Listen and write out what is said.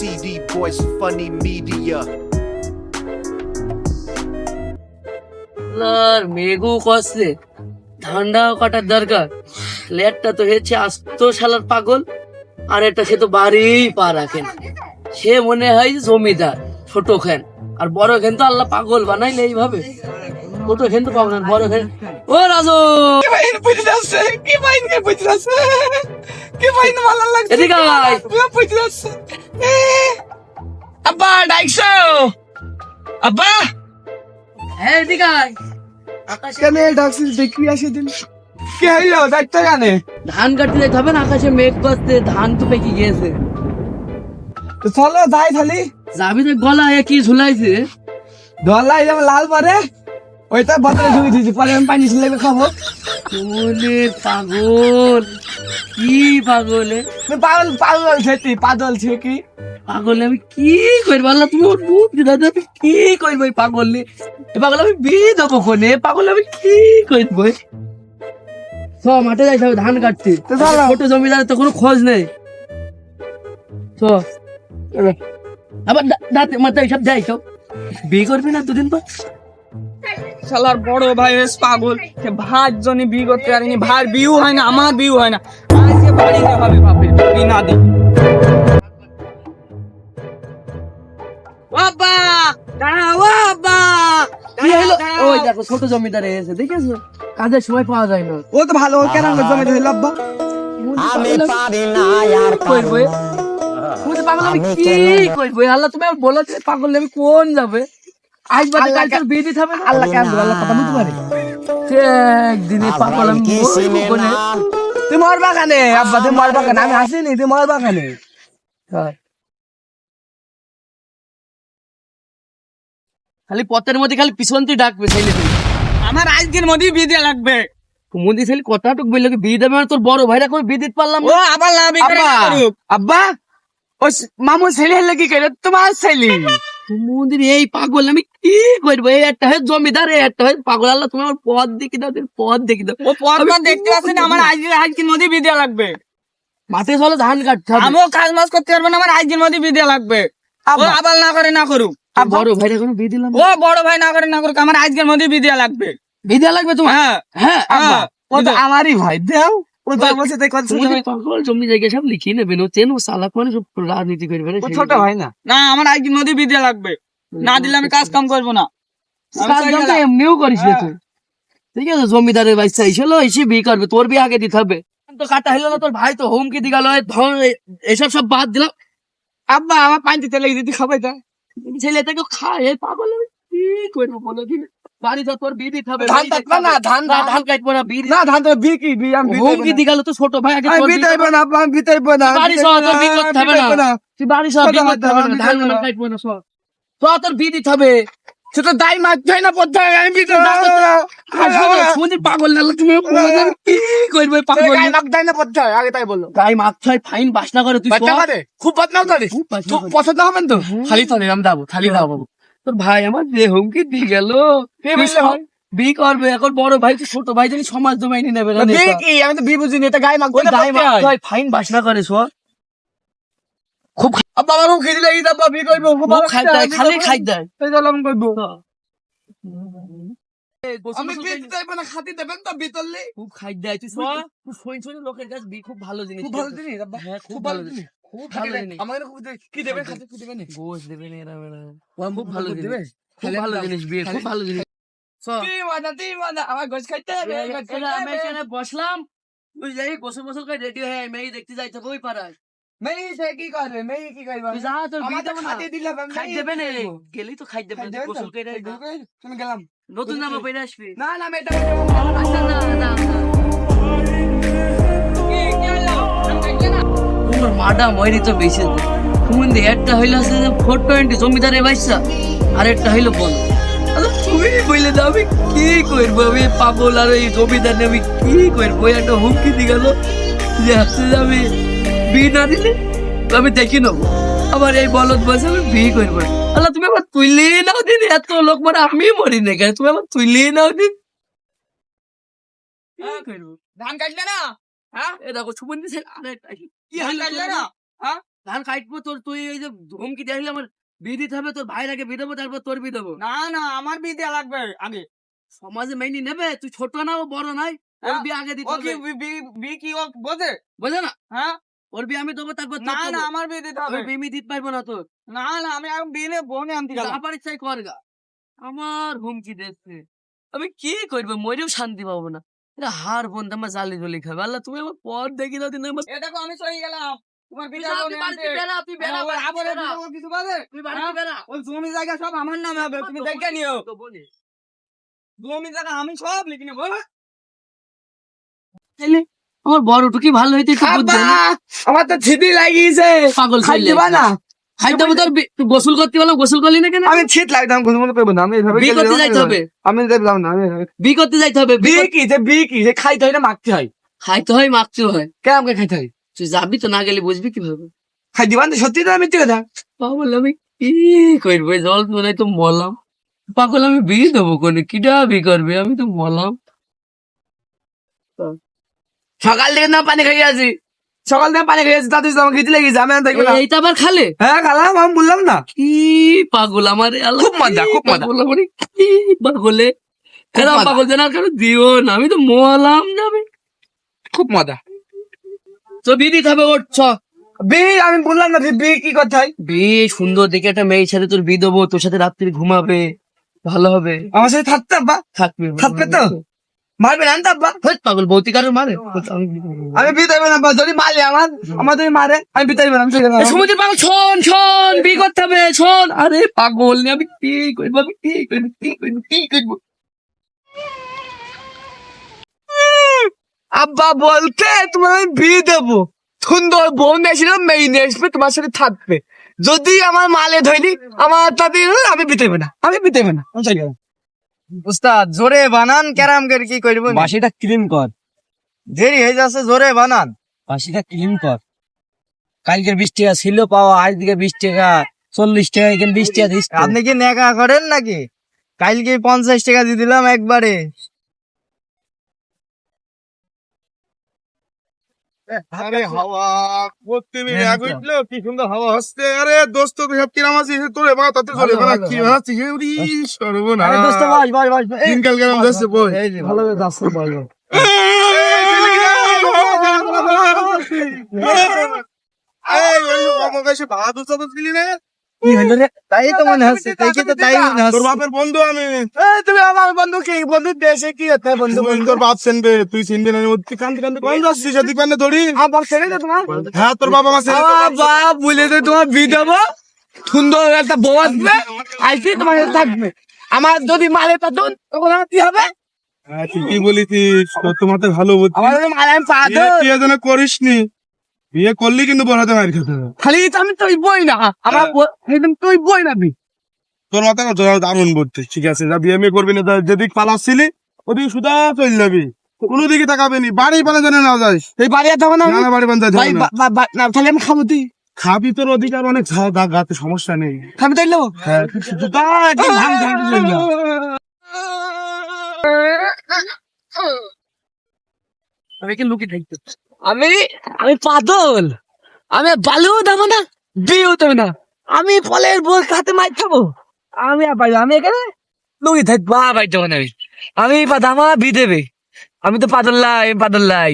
CD Boys Funny Media. আর মেঘও কষছে, ঠান্ডাও কাটার দরকার। লেটটা তো হয়েছে আস্ত শালার পাগল, আর এটা সে তো বাড়ি পা রাখেন। সে মনে হয় জমিদার ছোট খেন, আর বড় খেন তো আল্লাহ পাগল বানাইলে এইভাবে। ছোট খেন তো পাগল, বড় খেন ও রাজু এদিকে আয়। আব্বা ডাকছো? আব্বা হ্যাঁ এদিকে আয়। আকাশে কেন ডাকছিস? দেখবি আসে দিন কে হইলো? ডাকতে জানে ধান কাটতে যেতে হবে না, আকাশে মেঘ করতে, ধান তো পেকে গিয়েছে। তো চলো যাই খালি। যাবি তো গলায় কি ঝুলাইছে? ধরলাই যাবে লাল পরে ওইটা বদলে ঝুঁকি দিয়েছি, পরে আমি পানি ছিলে খাবো। ওলে পাগল, কি পাগলে পাগল পাগল ছেটি পাগল ছে কি পাগল আমি কি করবো? আল্লাহ তুমি ওর মুখ দিদা, আমি কি করবো? এই পাগল নে পাগল আমি বিয়ে দেবো কোনে? পাগল আমি কি করবো? সব মাঠে যাইতে হবে ধান কাটতে। তো চলো। ছোট জমিদারের তো কোনো খোঁজ নেই। চ আবার দাঁতে মাথায় এইসব দেয় তো বিয়ে করবি না দুদিন পর? শালার বড় ভাই বেশ পাগল, সে ভাত জনে বিয়ে করতে পারেনি, ভাই বিয়ে হয় না, আমার বিয়ে হয় না, আজকে বাড়ি না হবে বাপে বিয়ে না দি। বাবা দাঁড়াও বাবা, কি হলো? ওই দেখো ছোট জমিদার এসে, দেখেছো? কাজের সময় পাওয়া যায় না। ও তো ভালো কেন জমে দিল আব্বা। আমি পারি না আর করবো পাগল আমি কি করবো? আল্লাহ তুমি আমার বলেছে পাগল আমি কোন যাবে? আজ বাদে কালকে বিয়ে দিতে হবে না? আল্লাহ কেন আল্লাহ কথা বলতে পারে। একদিনে পাগল আমি মরবো কোনে? তুই মর বাগানে আব্বা, তুই মর বাগানে, আমি আসিনি, তুই মর বাগানে। খালি পথের মধ্যে খালি পিছন তুই ডাকবে ছেলে তুই। আমার আজকের মধ্যেই বিয়ে দেওয়া লাগবে। মন্দির ছেলে কথাটুক বললো কি বিয়ে দেবে মানে? তোর বড় ভাইরা করে বিয়ে দিতে পারলাম ও না। আবার না বিয়ে করে আব্বা। করুক। আব্বা ও মামু ছেলে হলে কি করে? তোমার ছেলে। মন্দির এই পাগল আমি কি করবো? এই একটা হয় জমিদার, এই একটা হয় পাগল। আল্লাহ তুমি আমার পথ দেখি দাও, পথ দেখি দাও। ও পর আমি দেখতে পাচ্ছি না, আমার আজকের মধ্যেই বিয়ে দেওয়া লাগবে। মাঠে চলো ধান কাটতে হবে। আমিও কাজ মাস করতে পারবো না, আমার আজকের মধ্যেই বিয়ে দেওয়া লাগবে। ও আবার না করে না করুক। তোর বড় ভাইরা কোনো বিয়ে দিলাম ও বড় ভাই না করে না করুক, আমার আজকের মধ্যেই বিয়ে দেওয়া লাগবে। বিয়ে দেওয়া লাগবে তোমার? হ্যাঁ হ্যাঁ আব্বা, ও তো আমারই ভাই, দেও ও তো বলছে তাই কথা তুমি যে পাগল জমি জায়গা সব লিখিয়ে নেবে, ও চেন ও সালাক মানে সব রাজনীতি করবে না। ও ছোট ভাই না। না আমার আজকের মধ্যেই বিয়ে দেওয়া লাগবে, না দিলে আমি কাজ কাম করবো না। কাজ কাম তো এমনিও করিস না তুই। ঠিক আছে জমিদারের বাচ্চা এসেলো, এসে বিয়ে করবে, তোর বিয়ে আগে দিতে হবে। তো কাটা হলো না, তোর ভাই তো হুমকি দি গেল, এসব সব বাদ দিলাম। আব্বা আমার পানি দিতে লেগে দিতে খাবে তা ছেলেটাকে খায় এই পাগল আমি কি করবো বলো দিন? বাড়ি তো তোর বিয়ে দিতে হবে। ধান কাটবে না, ধান ধান কাটবো না, বিয়ে না ধান তো বিয়ে কি বিয়ে আমি হুমকি দি গেল তো ছোট ভাই আগে আমি তোর বিয়ে বিয়ে দেবো না আব্বা, আমি বিয়ে দেবো না। বাড়ি সহ তোর বিয়ে করতে হবে না। তুই বাড়ি সহ বিয়ে করতে হবে না, ধান কাটবো না সব তো তোর বিয়ে দিতে হবে। সে তো দায় মাছ যায় না পড়তে হয়, আমি বিয়ে দেবো না। সুমন্দির পাগল না তুমি কি করবে? পাগল গায়ে মাছ যায় না পড়তে হয়, আগে তাই বললো। গায়ে মারতে হয়, ফাইন বাসনা করে তুই বাচ্চা করে খুব বদনাম করে, খুব বাজনা খুব করে। পছন্দ হবেন তো। খালি তো নিলাম দাবো, খালি দাও বাবু। তোর ভাই আমার যে হুমকি দিয়ে গেল, কে বললে হয়? বিয়ে করবে এখন বড় ভাই তো ছোট ভাই জানি সমাজ জমাইনি নেবে না। বিয়ে কি আমি তো বিয়ে বুঝিনি, এটা গায়ে মাছ ওই গায়ে মারতে হয়, ফাইন বাসনা করে সব। খুব আব্বা আমার খুব খিদে লেগে আব্বা বিয়ে করবো, খুব ভালো খাই দেয়, খালি খাই দেয়। এই চলো আমি করবো। গোসল আমি মোসল বিয়ে করে- দিতে চাইবো না, খাতি দেবেন তো বিয়ে করলে। খুব খাই দেয়, তুই তুই শোন শোন লোকের কাছে বিয়ে খুব ভালো জিনিস। খুব ভালো জিনিস আব্বা, হ্যাঁ খুব ভালো জিনিস। খুব ভালো জিনিস। আমাকে খুব কি দেবেন, খাতি কি দেবেন? গোশ দেবে না এরা বেড়া। খুব খুব ভালো ভালো জিনিস, দেবে। খুব ভালো জিনিস বিয়ে, খুব ভালো জিনিস। তুই মজা আমার গোছ খাইতে হবে, গোছ খাইতে আমি হবে। এখানে বসলাম, বুঝলি গোসল মোসল করে রেডি হয়ে মেয়ে দেখতে যাইতে হবে ওই পাড়ায়। মেয়ে সে কি করবে, মেয়ে কি করবে? তুই যা, তোর বিয়ে আমাদের দেবো না। খাতি দিলাম, আমি খাই মেয়ে দেবে না, কি করবো? গেলেই তো খাই দেবে খাই না, দেবেন তো? গোসল করে এই আয়। আমি গেলাম। নতুন জামা পরে আসবি। না না মেয়েটা আচ্ছা না না তোমার মাডা ময়রি তো বেশি তুমি একটা হইলো আছে 420 জমিদারের বাচ্চা, আর একটা হইলো বল। তুমি বললে তো আমি কি করবো? আমি পাগল আর এই জমিদার নিয়ে আমি কি করবো? একটা হুমকি দিয়ে গেল যে আসতে আমি বিয়ে না দিলে আমি দেখি নেবো। আবার এই বলদ বসে আমি বিয়ে করবো। আল্লাহ তুমি আবার তুইলে নাও দিন, এত লোক মানে আমি মরি না কেন? তুমি আবার তুইলে নাও দিন। কি করবো? ধান কাটলে না? হ্যাঁ এ দেখো সুমন দিছে আরেকটা কি ধান কাটলে না? হ্যাঁ ধান কাটবো তোর, তুই এই যে হুমকি দেখলে আমার বিয়ে দিতে হবে, তোর ভাইয়ের আগে বিয়ে দেবো, তারপর তোর বিয়ে দেবো। না না আমার বিয়ে দেওয়া লাগবে আগে। সমাজে মেনে নেবে? তুই ছোট না ও বড় নাই, ওর হ্যাঁ, বিয়ে আগে দিতে ও কি হবে। বিয়ে কি ও বোঝে? বোঝে না? হ্যাঁ ওর বিয়ে আমি দেবো, তারপর না তোর না দেবো। আমার বিয়ে দিতে হবে। ওর বিয়ে আমি দিতে পারবো না তোর। না না আমি এখন বিয়ে নিয়ে বোনে আনতে গেলাম। যা পারিস তাই কর গা। আমার হুমকি দিচ্ছে, আমি কি করবো? মরেও শান্তি পাবো না। এটা হার বন্ধু আমার জালি জলি খাবে। আল্লাহ তুমি আমার পর দেখি দাও দিন আমার। এ দেখো আমি চলে গেলাম তোমার তুই বিয়ে যা, বোনে তুই বাড়িতে আনতে। বেড়া, তুই বেড়া, আবার বাড়িতে আবার বেড়া। কিছু বাজে? তুই বাড়িতে হ্যাঁ? বেড়া। ওই জমি জায়গা সব আমার নামে হবে, তুমি দেখে নিও। তো বলি। জমি জায়গা আমি সব লিখে নেবো। তাইলে আমার বড়টু কি ভালো হইতে একটু বুঝছেন? আমার তো ছিটি লাগিয়েছে। পাগল খাই ছেলে। দিবা না? খাইতে হবে তোর, তুই গোসল করতে বললাম, গোসল করলি না কেন? আমি ছিট লাগতাম কোনো মতো করবো না, আমি এভাবে বিয়ে গেলে করতে যাবো না, যাইতে হবে। আমি দেখলাম না, আমি বিয়ে করতে যাইতে হবে। বিয়ে কি যে বিয়ে কি যে খাইতে হয় না মাখতে হয়? খাইতে হয়, মাখতেও হয়। কে আমাকে খাইতে হয়? তুই যাবি তো, না গেলে বুঝবি কিভাবে? খাই দিবা না? সত্যি তো আমি কথা। পাগল আমি কি করবো? জল মনে তো মলাম। পাগল আমি বিয়ে দেবো কোনে? কিটা বিয়ে করবে? আমি তো মলাম। সকাল থেকে না পানি খাইয়ে আছি, সকাল থেকে পানি খাইয়ে আছি, তাতে তো আমাকে খিদে লেগেছে, আমি আর দেখবো না। এইটা আবার খালে? হ্যাঁ খালাম, আমি বললাম না। কি পাগল আমার, আল্লাহ, খুব মজা, খুব কি মজা। পাগল আমার, কি পাগলে। খুব এরম মজা। পাগল যেন আর কারো দিও না, আমি তো মলাম না। আমি খুব মজা। তো বিয়ে দিতে হবে, ওর চ। বিয়ে আমি বললাম না যে বিয়ে কি করতে হয়? বিয়ে সুন্দর দেখে একটা মেয়ের সাথে তোর বিয়ে দেবো, তোর সাথে রাত্রি ঘুমাবে, ভালো হবে। আমার সাথে থাকতে আব্বা? থাকবে থাকবে তো? মারবে না তো আব্বা? হেৎ, পাগল বৌতি কারোর মারে? আমি বিয়ে দেবে না আব্বা, যদি মারে আমার যদি মারে আমি বিয়ে দেবে না, আমি চলে গেলাম। সমুদ্র পাগল, শোন শোন, বিয়ে করতে হবে, শোন। আরে পাগল নিয়ে আমি কি করবো? আমি কি করবো? কি করবো? কি করবো? আব্বা বলতে তোমার আমি বিয়ে দেবো, সুন্দর বউ নিয়ে এসে মেয়ে নিয়ে আসবে, তোমার সাথে থাকবে। যদি আমার মালে ধরি আমার তাতে আমি বিয়ে দেবে না, আমি বিয়ে দেবে না, আমি চলে গেলাম। উস্তাদ জোরে বানান, ক্যারাম করে কি করব? বাসিটা ক্লিন কর, দেরি হয়ে যাচ্ছে, জোরে বানান। বাসিটা ক্লিন কর। কালকের 20 টাকা ছিল পাওয়া, আজকে 20 টাকা, 40 টাকা, এখানে 20 টাকা দিস। আপনি কি নেকা করেন নাকি? কালকে 50 টাকা দিয়ে দিলাম একবারে। আরে হাওয়া করতে মিলে আগ উঠলো, কি সুন্দর হাওয়া হচ্ছে। আরে দোস্ত তুই সব কিরাম আছিস? তোরে বা তাতে চলে ভালো, না ভালো, কি ভালো। বানাচ্ছিস? উরি সর্বনাশ। আরে দোস্ত বাস বাস বাস, এই দিনকাল কেমন যাচ্ছে বই? ভালো যাচ্ছে বল। কি হলো রে? তাই তো মনে হচ্ছে, দেখে তো তাই মনে তোর হচ্ছে। বাপের বন্ধু আমি। তুমি আমার বন্ধু, কি বন্ধু দেশে কি হতে বন্ধু? তোর বাপ চিনবে, তুই চিনবি না। কান্দে কান্দে কোন যাচ্ছিস? এদিক পানে ধরি। আমার ছেড়ে দে তোমার। হ্যাঁ তোর বাবা মা ছেড়ে আমার বাপ বলে যে তোমার বিয়ে দেবো, সুন্দর একটা বউ আসবে, আইসি তোমার সাথে থাকবে। আমার যদি মালে তখন তখন আমার কি হবে? হ্যাঁ ঠিকই বলেছিস, তোর তো মাথায় ভালো বুদ্ধি। আমার যদি মালে আমি পা বিয়ে টিয়ে যেন করিস নি, বিয়ে করলি কিন্তু বড়াতে মার খেতে হবে। খালি তো আমি তুই বই না, আমার একদম তুই বই না বি। তোর মাথায় না দারুণ বুদ্ধি। ঠিক আছে, যা বিয়ে মেয়ে করবি না, যেদিক পালাচ্ছিলি ওদিকে সুদা চলে যাবি, কোনো দিকে তাকাবি নি। বাড়ি পানে যেন না যাস। এই বাড়ি আর যাবো না আমি? না, বাড়ি পানে যাইতে ভাই, হবে না। না তাহলে আমি খাবো তুই খাবি, তোর অধিকার অনেক, গাতে সমস্যা নেই। খাবি তাই লো। হ্যাঁ সুদা একদম ভাঙ ভাঙ চলে যা। আমি কি লুকিয়ে থাকতো? আমি আমি পাগল, আমি বালিও দেবো না, বিয়েও দেবো না, আমি ফলের বই খাতে মার খাবো। আমি আর পাইবো, আমি এখানে লুকি থাকবো, বাইর যাবো না। আমি পাদামা বি দেবে, আমি তো পাদল্লাই পাদল্লাই।